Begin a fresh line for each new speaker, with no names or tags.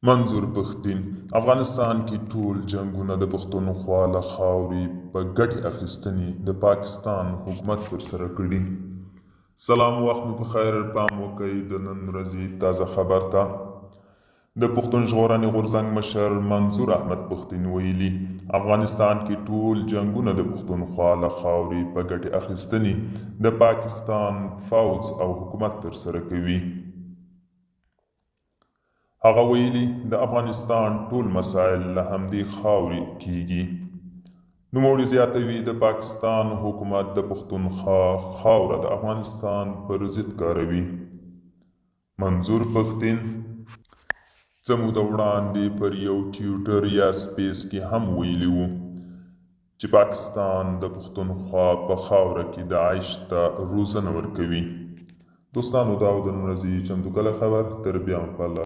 منظور پښتين افغانستان کې ټول جنگونه د پښتنو خوا له خاورې په ګټې اخیستنې د پاکستان حکومت پر سره کړي. سلام، وخت مو په خیر. پام وکړئ د نن ورځې تازه خبر ته. د پښتون ژغورنې غورځنګ مشر منظور احمد پښتين ویلي افغانستان کې ټول جنگونه د پښتونخوا له خاورې په ګټې اخیستنې د پاکستان فوز او حکومت تر سره کوي. هغه ویلي د افغانستان ټول مسایل له همدې خاورې کیږي. نوموړي زیاتوي د پاکستان حکومت د پښتونخوا خاوره د افغانستان پر ضد کاروي. منظور پښتين څه موده وړاندې پر یو ټویټر یا سپیس کې هم ویلي وو چې پاکستان د پښتونخوا په خاوره کې داعش ته روزنه ورکوي. دوستانو، دا و د نن ورځې چمتو کله خبر. تر بیا په الله.